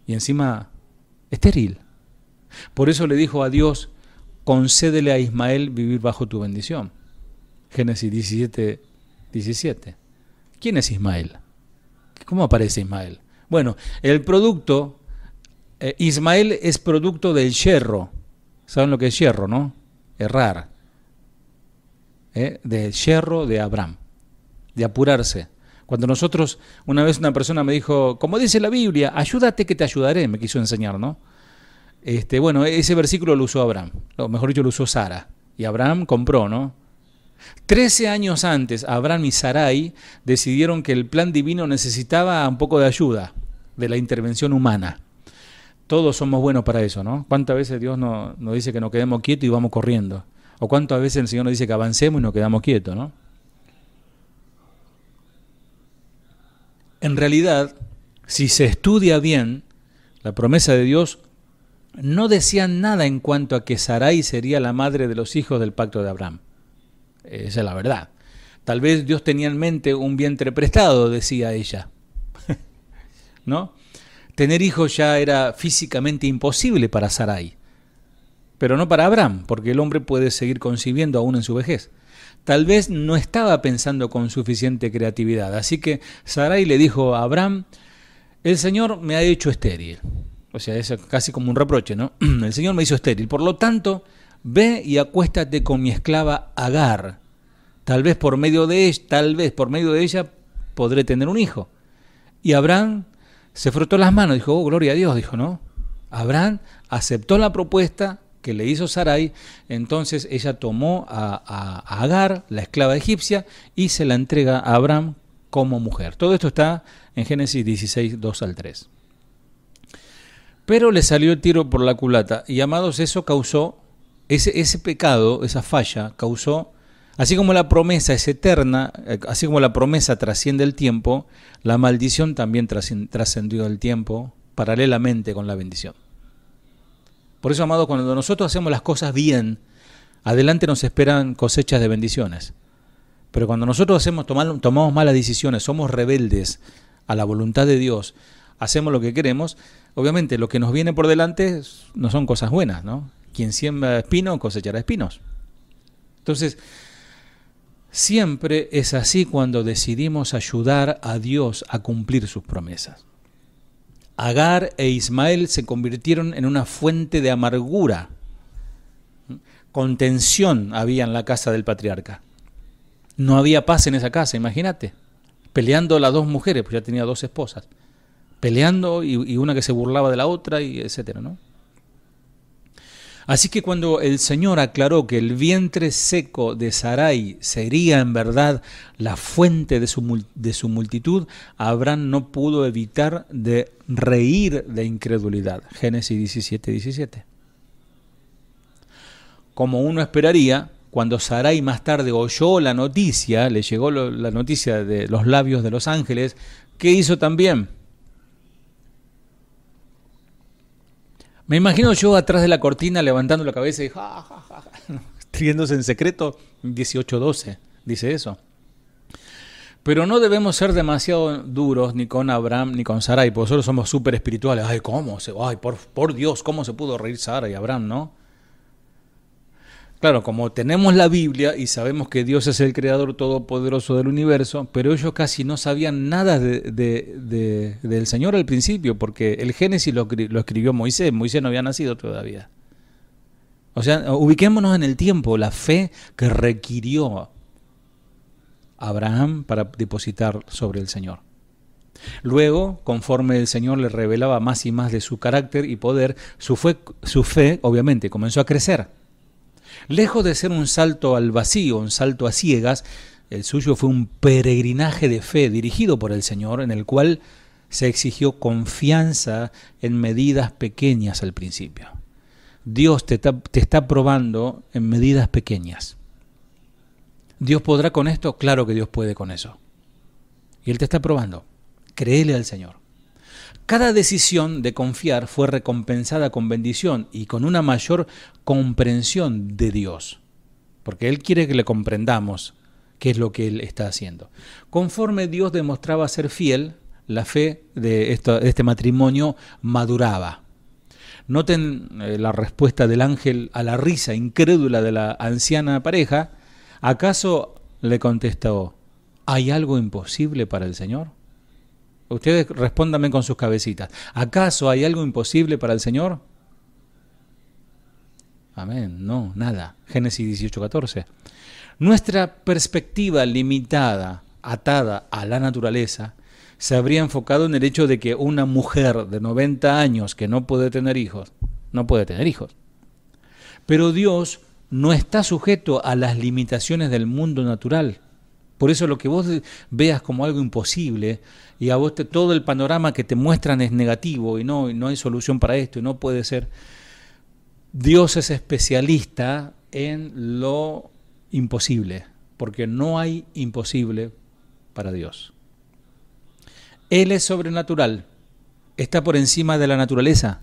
Y encima, estéril. Por eso le dijo a Dios, concédele a Ismael vivir bajo tu bendición. Génesis 17. ¿Quién es Ismael? ¿Cómo aparece Ismael? Bueno, el producto, Ismael es producto del yerro. ¿Saben lo que es yerro, no? Errar. Del yerro de Abraham, de apurarse. Cuando una vez una persona me dijo, como dice la Biblia, ayúdate que te ayudaré, me quiso enseñar, ¿no? Bueno, ese versículo lo usó Abraham, o mejor dicho, lo usó Sara, y Abraham compró, ¿no? 13 años antes, Abraham y Sarai decidieron que el plan divino necesitaba un poco de ayuda, de la intervención humana. Todos somos buenos para eso, ¿no? ¿Cuántas veces Dios nos dice que nos quedemos quietos y vamos corriendo? ¿O cuántas veces el Señor nos dice que avancemos y nos quedamos quietos, ¿no? En realidad, si se estudia bien, la promesa de Dios no decía nada en cuanto a que Sarai sería la madre de los hijos del pacto de Abraham. Esa es la verdad. Tal vez Dios tenía en mente un vientre prestado, decía ella. ¿No? Tener hijos ya era físicamente imposible para Sarai, pero no para Abraham, porque el hombre puede seguir concibiendo aún en su vejez. Tal vez no estaba pensando con suficiente creatividad, así que Sarai le dijo a Abraham, el Señor me ha hecho estéril. O sea, es casi como un reproche, ¿no? El Señor me hizo estéril, por lo tanto, ve y acuéstate con mi esclava Agar. Tal vez por medio de ella podré tener un hijo. Y Abraham se frotó las manos, dijo, oh, gloria a Dios, dijo, ¿no? Abraham aceptó la propuesta que le hizo Sarai, entonces ella tomó a Agar, la esclava egipcia, y se la entrega a Abraham como mujer. Todo esto está en Génesis 16, 2 al 3. Pero le salió el tiro por la culata, y amados, eso causó, ese pecado, esa falla, causó, así como la promesa es eterna, así como la promesa trasciende el tiempo, la maldición también trascendió el tiempo, paralelamente con la bendición. Por eso, amados, cuando nosotros hacemos las cosas bien, adelante nos esperan cosechas de bendiciones. Pero cuando nosotros tomamos malas decisiones, somos rebeldes a la voluntad de Dios, hacemos lo que queremos, obviamente lo que nos viene por delante no son cosas buenas, ¿no? Quien siembra espino cosechará espinos. Entonces, siempre es así cuando decidimos ayudar a Dios a cumplir sus promesas. Agar e Ismael se convirtieron en una fuente de amargura. Contención había en la casa del patriarca. No había paz en esa casa, imagínate. peleando las dos mujeres, pues ya tenía dos esposas, peleando y una que se burlaba de la otra, y etcétera, ¿no? Así que cuando el Señor aclaró que el vientre seco de Sarai sería en verdad la fuente de su multitud, Abraham no pudo evitar de reír de incredulidad. Génesis 17:17. Como uno esperaría, cuando Sarai más tarde oyó la noticia, le llegó la noticia de los labios de los ángeles, ¿qué hizo también? Me imagino yo atrás de la cortina levantando la cabeza y ja, ja, ja, riéndose en secreto. 18:12 dice eso. Pero no debemos ser demasiado duros ni con Abraham ni con Sarai, porque nosotros somos súper espirituales. Ay, por Dios, ¿cómo se pudo reír Sara y Abraham, no? Claro, como tenemos la Biblia y sabemos que Dios es el creador todopoderoso del universo, pero ellos casi no sabían nada del Señor al principio, porque el Génesis lo escribió Moisés. Moisés no había nacido todavía. O sea, ubiquémonos en el tiempo, la fe que requirió Abraham para depositar sobre el Señor. Luego, conforme el Señor le revelaba más y más de su carácter y poder, su fe obviamente comenzó a crecer. Lejos de ser un salto al vacío, un salto a ciegas, el suyo fue un peregrinaje de fe dirigido por el Señor, en el cual se exigió confianza en medidas pequeñas al principio. Dios te está probando en medidas pequeñas. ¿Dios podrá con esto? Claro que Dios puede con eso. Y Él te está probando. Créele al Señor. Cada decisión de confiar fue recompensada con bendición y con una mayor comprensión de Dios, porque Él quiere que le comprendamos qué es lo que Él está haciendo. Conforme Dios demostraba ser fiel, la fe de este matrimonio maduraba. Noten la respuesta del ángel a la risa incrédula de la anciana pareja. ¿Acaso le contestó, ¿hay algo imposible para el Señor? Ustedes respóndanme con sus cabecitas. ¿Acaso hay algo imposible para el Señor? Amén. No, nada. Génesis 18:14. Nuestra perspectiva limitada, atada a la naturaleza, se habría enfocado en el hecho de que una mujer de 90 años que no puede tener hijos, no puede tener hijos. Pero Dios no está sujeto a las limitaciones del mundo natural. Por eso lo que vos veas como algo imposible y a vos todo el panorama que te muestran es negativo y no hay solución para esto y no puede ser. Dios es especialista en lo imposible, porque no hay imposible para Dios. Él es sobrenatural, está por encima de la naturaleza.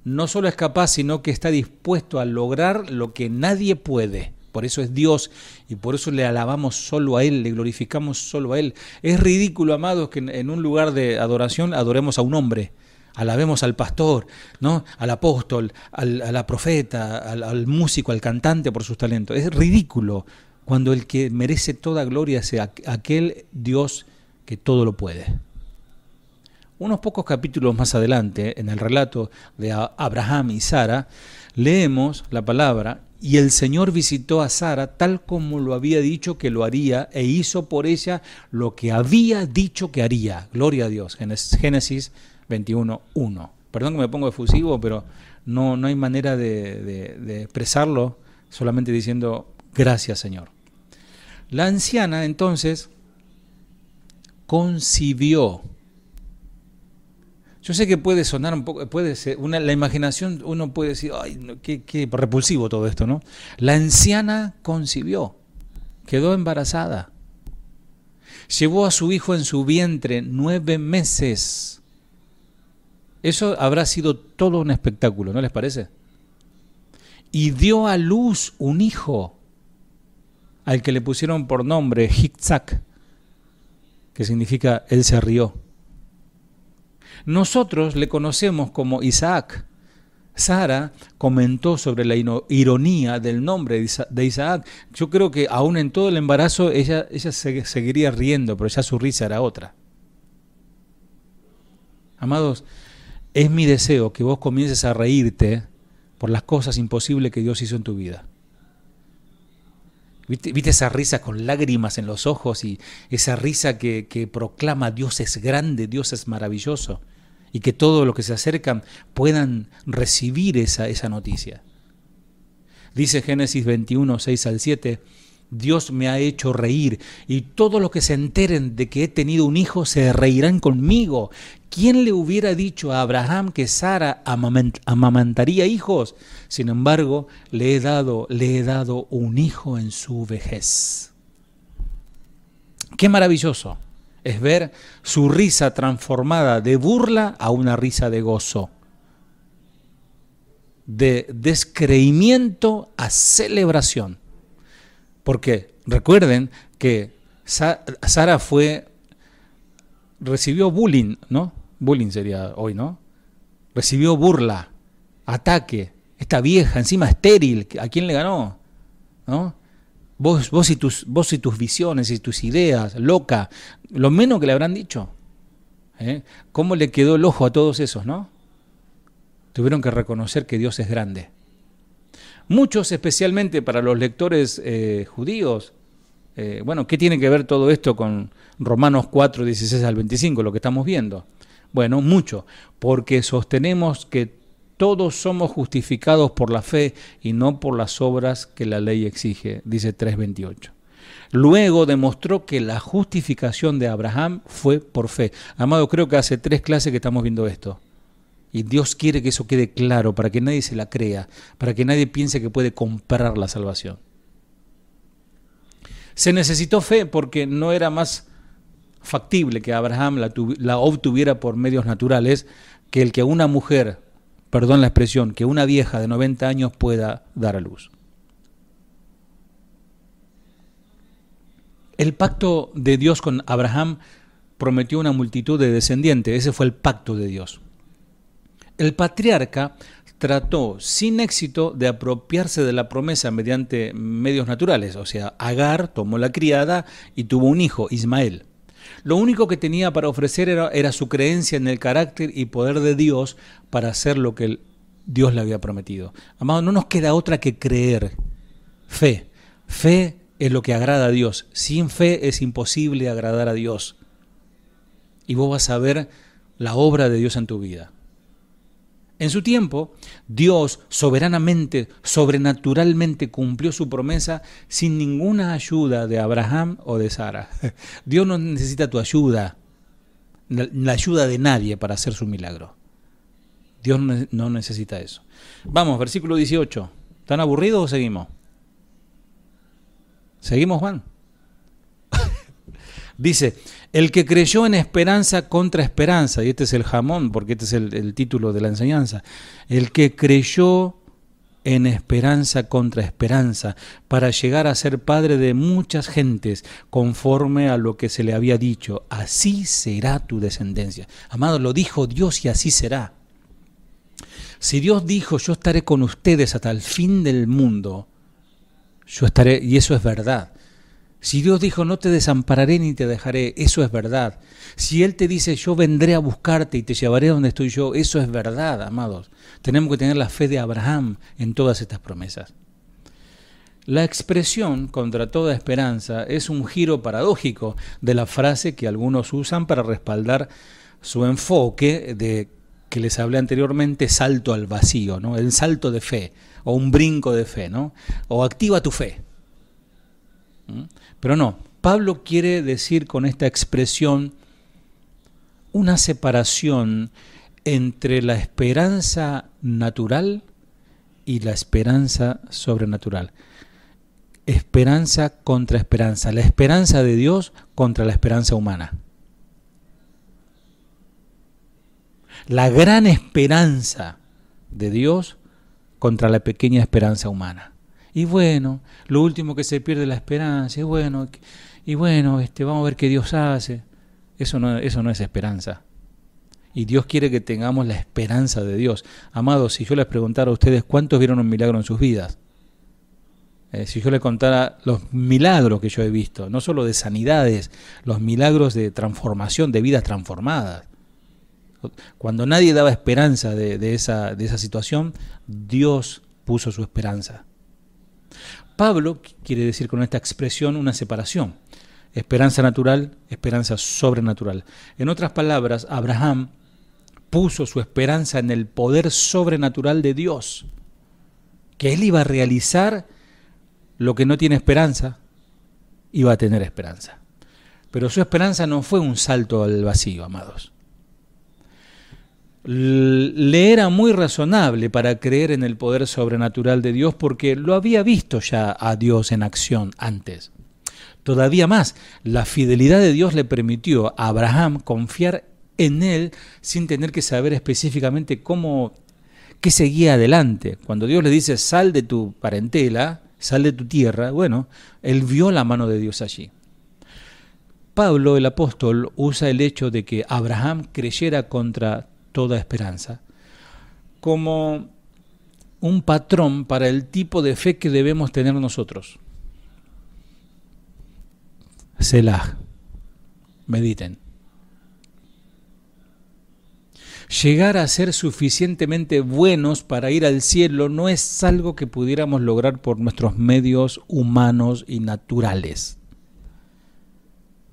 No solo es capaz, sino que está dispuesto a lograr lo que nadie puede. Por eso es Dios y por eso le alabamos solo a Él, le glorificamos solo a Él. Es ridículo, amados, que en un lugar de adoración adoremos a un hombre, alabemos al pastor, ¿no? Al apóstol, a la profeta, al músico, al cantante por sus talentos. Es ridículo cuando el que merece toda gloria sea aquel Dios que todo lo puede. Unos pocos capítulos más adelante, en el relato de Abraham y Sara, leemos la palabra: y el Señor visitó a Sara tal como lo había dicho que lo haría, e hizo por ella lo que había dicho que haría. Gloria a Dios. Génesis 21:1. Perdón que me pongo efusivo, pero no hay manera de expresarlo solamente diciendo gracias, Señor. La anciana entonces concibió. Yo sé que puede sonar un poco, puede ser, la imaginación, uno puede decir, ay, qué repulsivo todo esto, ¿no? La anciana concibió, quedó embarazada, llevó a su hijo en su vientre 9 meses. Eso habrá sido todo un espectáculo, ¿no les parece? Y dio a luz un hijo, al que le pusieron por nombre Yitzhak, que significa él se rió. Nosotros le conocemos como Isaac. Sara comentó sobre la ironía del nombre de Isaac. Yo creo que aún en todo el embarazo ella seguiría riendo, pero ya su risa era otra. Amados, es mi deseo que vos comiences a reírte por las cosas imposibles que Dios hizo en tu vida. ¿Viste esa risa con lágrimas en los ojos y esa risa que proclama Dios es grande, Dios es maravilloso? Y que todos los que se acercan puedan recibir esa noticia. Dice Génesis 21, 6 al 7, Dios me ha hecho reír y todos los que se enteren de que he tenido un hijo se reirán conmigo. ¿Quién le hubiera dicho a Abraham que Sara amamantaría hijos? Sin embargo, le he dado un hijo en su vejez. Qué maravilloso es ver su risa transformada de burla a una risa de gozo, de descreimiento a celebración. Porque recuerden que Sara recibió bullying, ¿no? Bullying sería hoy, ¿no? Recibió burla, ataque. Esta vieja, encima estéril, ¿a quién le ganó? ¿No? Vos y tus visiones y tus ideas, loca, lo menos que le habrán dicho. ¿Cómo le quedó el ojo a todos esos, no? Tuvieron que reconocer que Dios es grande. Muchos, especialmente para los lectores judíos, bueno, ¿qué tiene que ver todo esto con Romanos 4, 16 al 25, lo que estamos viendo? Bueno, mucho, porque sostenemos que todos somos justificados por la fe y no por las obras que la ley exige, dice 3:28. Luego demostró que la justificación de Abraham fue por fe. Amado, creo que hace 3 clases que estamos viendo esto. Y Dios quiere que eso quede claro, para que nadie se la crea, para que nadie piense que puede comprar la salvación. Se necesitó fe porque no era más factible que Abraham la obtuviera por medios naturales que el que una mujer, perdón la expresión, que una vieja de 90 años pueda dar a luz. El pacto de Dios con Abraham prometió una multitud de descendientes, ese fue el pacto de Dios. El patriarca trató sin éxito de apropiarse de la promesa mediante medios naturales, o sea, Agar tomó la criada y tuvo un hijo, Ismael. Lo único que tenía para ofrecer era su creencia en el carácter y poder de Dios para hacer lo que Dios le había prometido. Amado, no nos queda otra que creer. Fe. Fe es lo que agrada a Dios. Sin fe es imposible agradar a Dios. Y vos vas a ver la obra de Dios en tu vida. En su tiempo, Dios soberanamente, sobrenaturalmente cumplió su promesa sin ninguna ayuda de Abraham o de Sara. Dios no necesita tu ayuda, la ayuda de nadie para hacer su milagro. Dios no necesita eso. Vamos, versículo 18. ¿Están aburridos o seguimos? ¿Seguimos, Juan? Dice, el que creyó en esperanza contra esperanza, y este es el jamón, porque este es el título de la enseñanza, el que creyó en esperanza contra esperanza, para llegar a ser padre de muchas gentes, conforme a lo que se le había dicho, así será tu descendencia. Amado, lo dijo Dios y así será. Si Dios dijo, yo estaré con ustedes hasta el fin del mundo, yo estaré, y eso es verdad. Si Dios dijo, no te desampararé ni te dejaré, eso es verdad. Si Él te dice, yo vendré a buscarte y te llevaré donde estoy yo, eso es verdad, amados. Tenemos que tener la fe de Abraham en todas estas promesas. La expresión contra toda esperanza es un giro paradójico de la frase que algunos usan para respaldar su enfoque de que les hablé anteriormente, salto al vacío, ¿no? El salto de fe, o un brinco de fe, ¿no? O activa tu fe. Pero no, Pablo quiere decir con esta expresión una separación entre la esperanza natural y la esperanza sobrenatural. Esperanza contra esperanza, la esperanza de Dios contra la esperanza humana. La gran esperanza de Dios contra la pequeña esperanza humana. Y bueno, lo último que se pierde es la esperanza, y bueno, vamos a ver qué Dios hace. Eso no es esperanza. Y Dios quiere que tengamos la esperanza de Dios. Amados, si yo les preguntara a ustedes cuántos vieron un milagro en sus vidas, si yo les contara los milagros que yo he visto, no solo de sanidades, los milagros de transformación, de vidas transformadas. Cuando nadie daba esperanza de esa situación, Dios puso su esperanza. Pablo quiere decir con esta expresión una separación. Esperanza natural, esperanza sobrenatural. En otras palabras, Abraham puso su esperanza en el poder sobrenatural de Dios, que él iba a realizar lo que no tiene esperanza, iba a tener esperanza. Pero su esperanza no fue un salto al vacío, amados. Le era muy razonable para creer en el poder sobrenatural de Dios porque lo había visto ya a Dios en acción antes. Todavía más, la fidelidad de Dios le permitió a Abraham confiar en él sin tener que saber específicamente qué seguía adelante. Cuando Dios le dice, sal de tu parentela, sal de tu tierra, bueno, él vio la mano de Dios allí. Pablo, el apóstol, usa el hecho de que Abraham creyera contra toda esperanza como un patrón para el tipo de fe que debemos tener nosotros. Selah. Mediten. Llegar a ser suficientemente buenos para ir al cielo no es algo que pudiéramos lograr por nuestros medios humanos y naturales.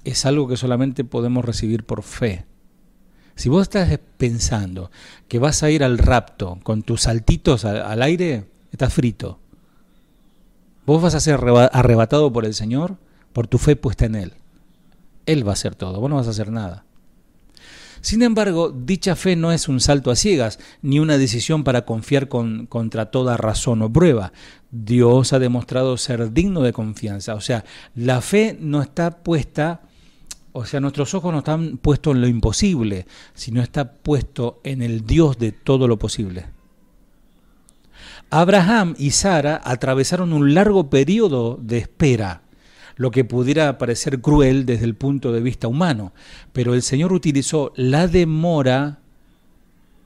Es algo que solamente podemos recibir por fe. Si vos estás pensando que vas a ir al rapto con tus saltitos al aire, estás frito. Vos vas a ser arrebatado por el Señor por tu fe puesta en Él. Él va a hacer todo, vos no vas a hacer nada. Sin embargo, dicha fe no es un salto a ciegas, ni una decisión para confiar contra toda razón o prueba. Dios ha demostrado ser digno de confianza. O sea, la fe no está puesta, nuestros ojos no están puestos en lo imposible, sino está puesto en el Dios de todo lo posible. Abraham y Sara atravesaron un largo periodo de espera, lo que pudiera parecer cruel desde el punto de vista humano, pero el Señor utilizó la demora,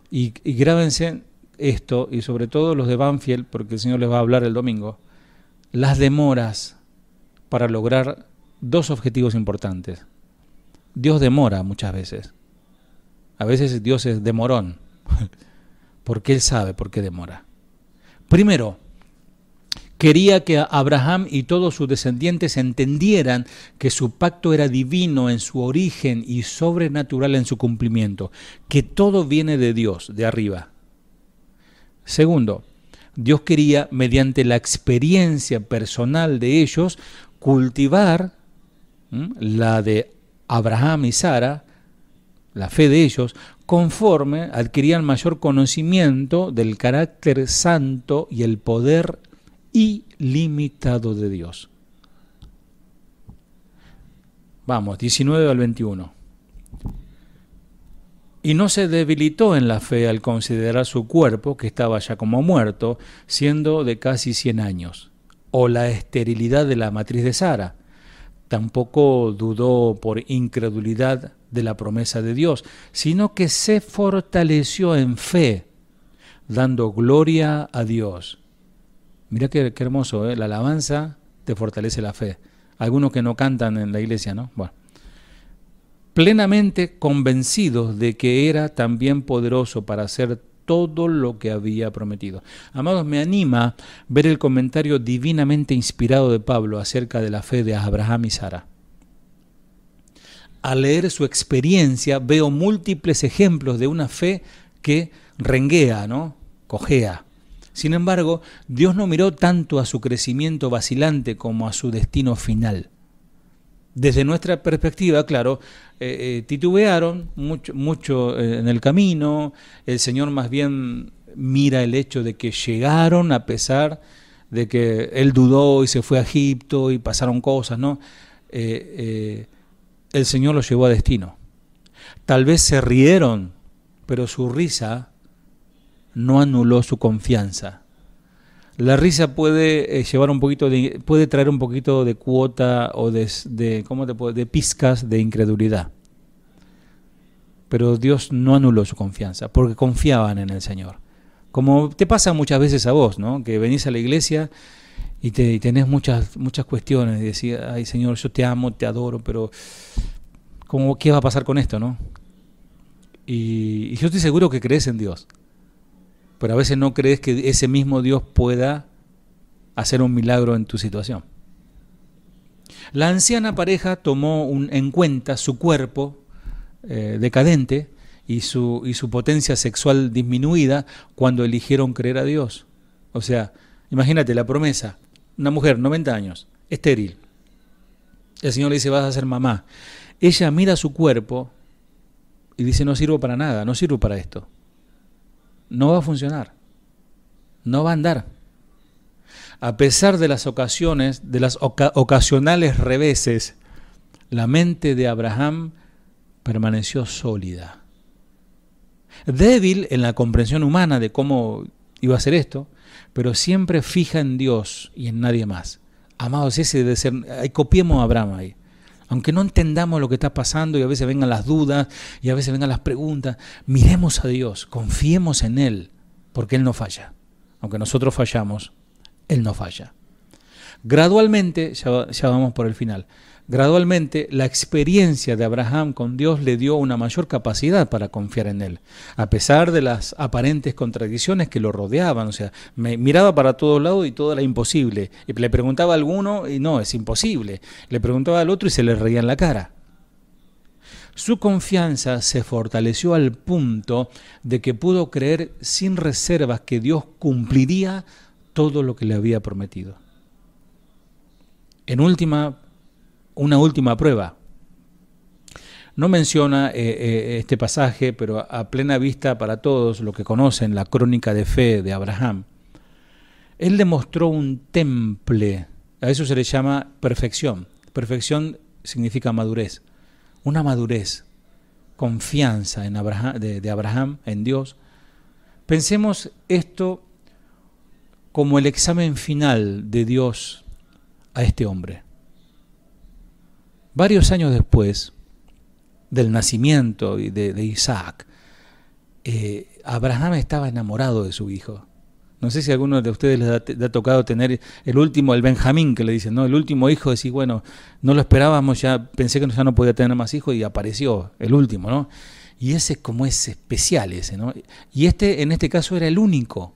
y grábense esto, y sobre todo los de Banfield, porque el Señor les va a hablar el domingo, las demoras para lograr dos objetivos importantes. Dios demora muchas veces. A veces Dios es demorón, porque Él sabe por qué demora. Primero, quería que Abraham y todos sus descendientes entendieran que su pacto era divino en su origen y sobrenatural en su cumplimiento, que todo viene de Dios, de arriba. Segundo, Dios quería, mediante la experiencia personal de ellos, cultivar la de Abraham y Sara, la fe de ellos, conforme adquirían mayor conocimiento del carácter santo y el poder ilimitado de Dios. Vamos, 19 al 21. Y no se debilitó en la fe al considerar su cuerpo, que estaba ya como muerto, siendo de casi 100 años, o la esterilidad de la matriz de Sara. Tampoco dudó por incredulidad de la promesa de Dios, sino que se fortaleció en fe, dando gloria a Dios. Mirá qué hermoso, ¿eh? La alabanza te fortalece la fe. Algunos que no cantan en la iglesia, ¿no? Bueno. Plenamente convencidos de que era también poderoso para hacer todo lo que había prometido. Amados, me anima ver el comentario divinamente inspirado de Pablo acerca de la fe de Abraham y Sara. Al leer su experiencia veo múltiples ejemplos de una fe que renguea, ¿no? Cojea. Sin embargo, Dios no miró tanto a su crecimiento vacilante como a su destino final. Desde nuestra perspectiva, claro, titubearon mucho en el camino. El Señor más bien mira el hecho de que llegaron a pesar de que Él dudó y se fue a Egipto y pasaron cosas, ¿no? El Señor los llevó a destino. Tal vez se rieron, pero su risa no anuló su confianza. La risa puede puede traer un poquito de cuota o de pizcas de incredulidad. Pero Dios no anuló su confianza, porque confiaban en el Señor. Como te pasa muchas veces a vos, ¿no? Que venís a la iglesia y tenés muchas cuestiones, y decís, ay Señor, yo te amo, te adoro, pero ¿qué va a pasar con esto, no? Y yo estoy seguro que crees en Dios, pero a veces no crees que ese mismo Dios pueda hacer un milagro en tu situación. La anciana pareja tomó en cuenta su cuerpo decadente y su potencia sexual disminuida cuando eligieron creer a Dios. O sea, imagínate la promesa, una mujer, 90 años, estéril. El Señor le dice, vas a ser mamá. Ella mira su cuerpo y dice, no sirvo para nada, no sirvo para esto. No va a funcionar, no va a andar. A pesar de las ocasiones, de las ocasionales reveses, la mente de Abraham permaneció sólida. Débil en la comprensión humana de cómo iba a ser esto, pero siempre fija en Dios y en nadie más. Amados, ese debe ser, copiemos a Abraham ahí. Aunque no entendamos lo que está pasando y a veces vengan las dudas y a veces vengan las preguntas, miremos a Dios, confiemos en Él, porque Él no falla. Aunque nosotros fallamos, Él no falla. Gradualmente, ya vamos por el final, gradualmente la experiencia de Abraham con Dios le dio una mayor capacidad para confiar en Él, a pesar de las aparentes contradicciones que lo rodeaban. O sea, miraba para todos lados y todo era imposible. Y le preguntaba a alguno y no, es imposible. Le preguntaba al otro y se le reía en la cara. Su confianza se fortaleció al punto de que pudo creer sin reservas que Dios cumpliría todo lo que le había prometido. Una última prueba. No menciona este pasaje, pero a plena vista para todos los que conocen la crónica de fe de Abraham, él demostró un temple, a eso se le llama perfección. Perfección significa madurez, una madurez, confianza en Abraham, de Abraham en Dios. Pensemos esto como el examen final de Dios a este hombre. Varios años después del nacimiento de Isaac, Abraham estaba enamorado de su hijo. No sé si a alguno de ustedes les ha tocado tener el último, el Benjamín, que le dicen, ¿no? El último hijo, decir, bueno, no lo esperábamos, ya pensé que ya no podía tener más hijos y apareció el último, ¿no? Y ese como es especial ese, ¿no? Y en este caso era el único,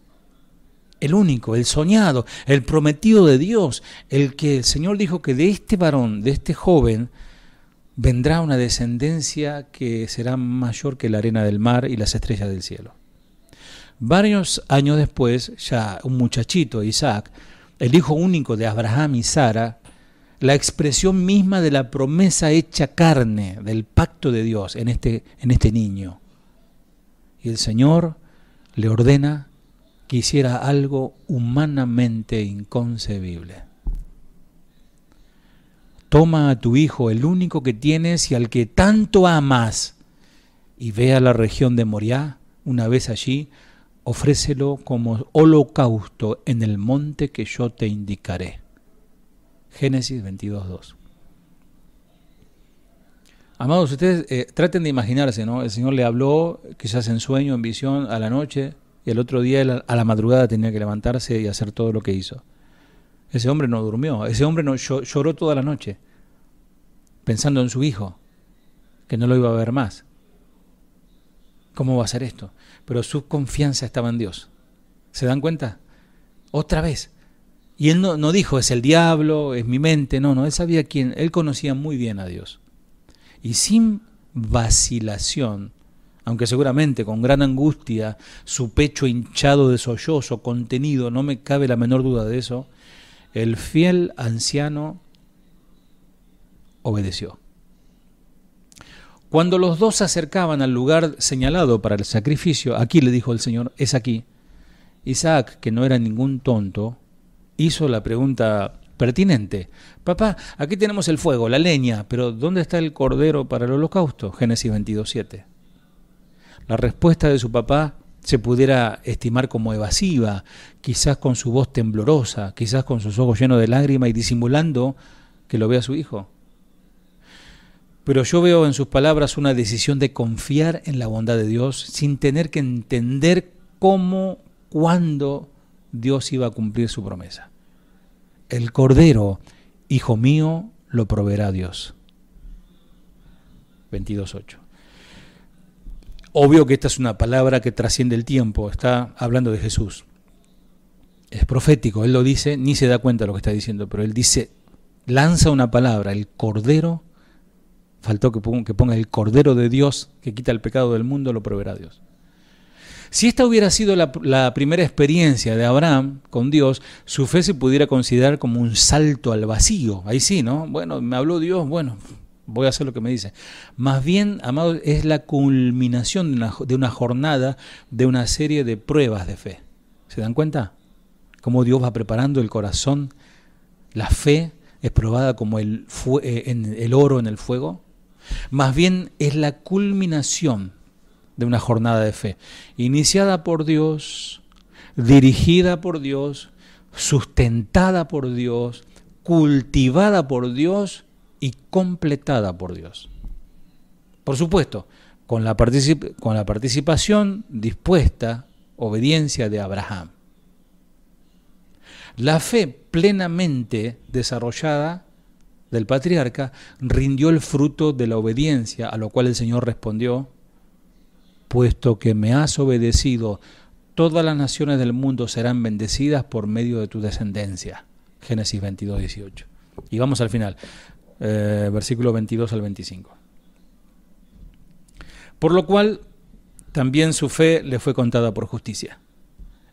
el soñado, el prometido de Dios, el que el Señor dijo que de este varón, de este joven, vendrá una descendencia que será mayor que la arena del mar y las estrellas del cielo. Varios años después, ya un muchachito, Isaac, el hijo único de Abraham y Sara, la expresión misma de la promesa hecha carne, del pacto de Dios en este niño. Y el Señor le ordena que hiciera algo humanamente inconcebible. Toma a tu hijo, el único que tienes y al que tanto amas, y ve a la región de Moriah, una vez allí, ofrécelo como holocausto en el monte que yo te indicaré. Génesis 22:2. Amados, ustedes traten de imaginarse, ¿no? El Señor le habló, quizás en sueño, en visión, a la noche, y el otro día a la madrugada tenía que levantarse y hacer todo lo que hizo. Ese hombre no durmió, ese hombre no lloró toda la noche, pensando en su hijo, que no lo iba a ver más. ¿Cómo va a ser esto? Pero su confianza estaba en Dios. ¿Se dan cuenta? Otra vez. Y él no dijo, es el diablo, es mi mente. No, él sabía quién, él conocía muy bien a Dios. Y sin vacilación, aunque seguramente con gran angustia, su pecho hinchado de sollozo, contenido, no me cabe la menor duda de eso, el fiel anciano obedeció. Cuando los dos se acercaban al lugar señalado para el sacrificio, aquí le dijo el Señor, es aquí. Isaac, que no era ningún tonto, hizo la pregunta pertinente. Papá, aquí tenemos el fuego, la leña, pero ¿dónde está el cordero para el holocausto? Génesis 22:7. La respuesta de su papá se pudiera estimar como evasiva, quizás con su voz temblorosa, quizás con sus ojos llenos de lágrimas y disimulando que lo vea su hijo. Pero yo veo en sus palabras una decisión de confiar en la bondad de Dios sin tener que entender cómo, cuándo Dios iba a cumplir su promesa. El cordero, hijo mío, lo proveerá Dios. 22:8. Obvio que esta es una palabra que trasciende el tiempo, está hablando de Jesús. es profético, él lo dice, ni se da cuenta de lo que está diciendo, pero él dice, lanza una palabra, el Cordero, faltó que ponga el Cordero de Dios que quita el pecado del mundo, lo proveerá Dios. Si esta hubiera sido la primera experiencia de Abraham con Dios, su fe se pudiera considerar como un salto al vacío. Ahí sí, ¿no? Bueno, me habló Dios, bueno, voy a hacer lo que me dice. Más bien, amados, es la culminación de una jornada, de una serie de pruebas de fe. ¿Se dan cuenta? Cómo Dios va preparando el corazón. La fe es probada como el oro en el fuego. Más bien es la culminación de una jornada de fe, iniciada por Dios, dirigida por Dios, sustentada por Dios, cultivada por Dios y completada por Dios. Por supuesto, con la participación dispuesta, obediencia de Abraham. La fe plenamente desarrollada del patriarca rindió el fruto de la obediencia, a lo cual el Señor respondió: puesto que me has obedecido, todas las naciones del mundo serán bendecidas por medio de tu descendencia. Génesis 22, 18. Y vamos al final, versículo 22 al 25. Por lo cual, también su fe le fue contada por justicia.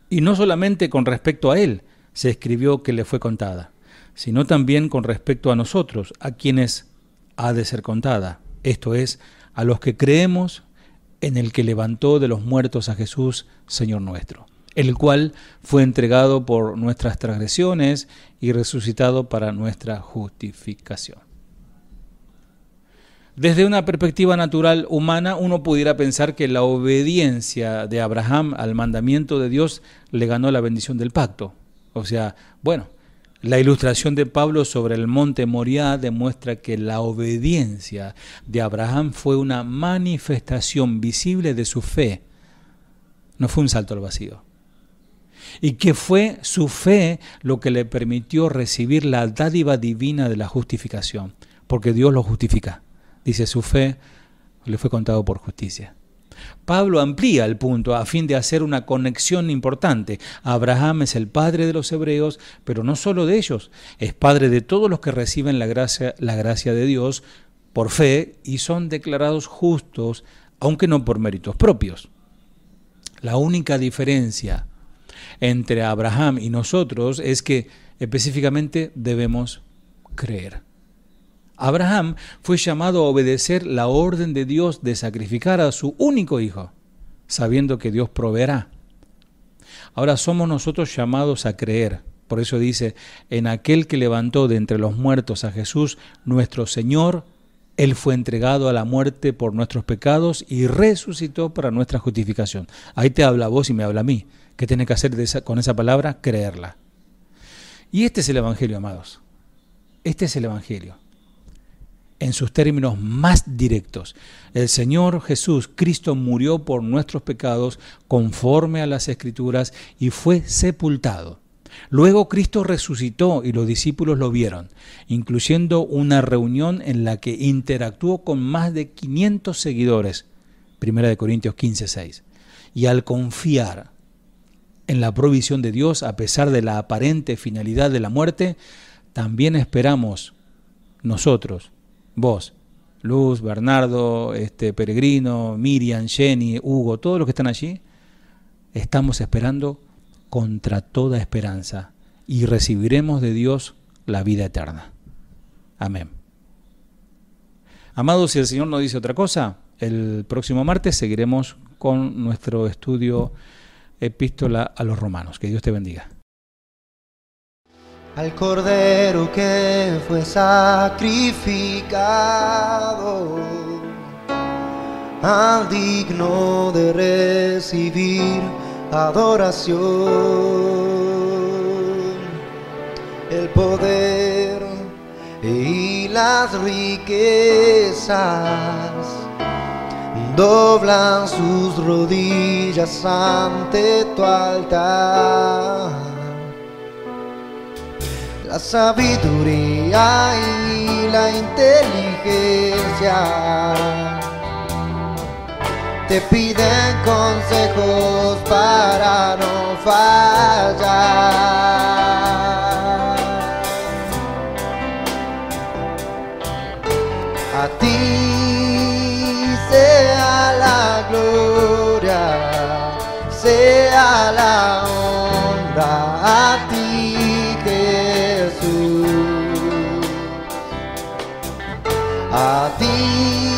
Y no solamente con respecto a él se escribió que le fue contada, sino también con respecto a nosotros, a quienes ha de ser contada. Esto es, a los que creemos en el que levantó de los muertos a Jesús, Señor nuestro, el cual fue entregado por nuestras transgresiones y resucitado para nuestra justificación. Desde una perspectiva natural humana, uno pudiera pensar que la obediencia de Abraham al mandamiento de Dios le ganó la bendición del pacto. O sea, bueno, la ilustración de Pablo sobre el monte Moriah demuestra que la obediencia de Abraham fue una manifestación visible de su fe. No fue un salto al vacío. Y que fue su fe lo que le permitió recibir la dádiva divina de la justificación. Porque Dios lo justifica. Dice, su fe le fue contado por justicia. Pablo amplía el punto a fin de hacer una conexión importante. Abraham es el padre de los hebreos, pero no solo de ellos, es padre de todos los que reciben la gracia de Dios por fe y son declarados justos, aunque no por méritos propios. La única diferencia entre Abraham y nosotros es que específicamente debemos creer. Abraham fue llamado a obedecer la orden de Dios de sacrificar a su único hijo, sabiendo que Dios proveerá. Ahora somos nosotros llamados a creer. Por eso dice, en aquel que levantó de entre los muertos a Jesús, nuestro Señor, Él fue entregado a la muerte por nuestros pecados y resucitó para nuestra justificación. Ahí te habla a vos y me habla a mí. ¿Qué tenés que hacer con esa palabra? Creerla. Y este es el Evangelio, amados. Este es el Evangelio. En sus términos más directos, el Señor Jesús, Cristo, murió por nuestros pecados conforme a las Escrituras y fue sepultado. Luego Cristo resucitó y los discípulos lo vieron, incluyendo una reunión en la que interactuó con más de 500 seguidores, 1 Corintios 15, 6. Y al confiar en la provisión de Dios, a pesar de la aparente finalidad de la muerte, también esperamos nosotros, vos, Luz, Bernardo, Peregrino, Miriam, Jenny, Hugo, todos los que están allí, estamos esperando contra toda esperanza y recibiremos de Dios la vida eterna. Amén. Amados, si el Señor no dice otra cosa, el próximo martes seguiremos con nuestro estudio Epístola a los Romanos. Que Dios te bendiga. Al Cordero que fue sacrificado, al digno de recibir adoración, el poder y las riquezas doblan sus rodillas ante tu altar. La sabiduría y la inteligencia te piden consejos para no fallar. A ti sea la gloria, sea la honra, a ti Jesús. A ti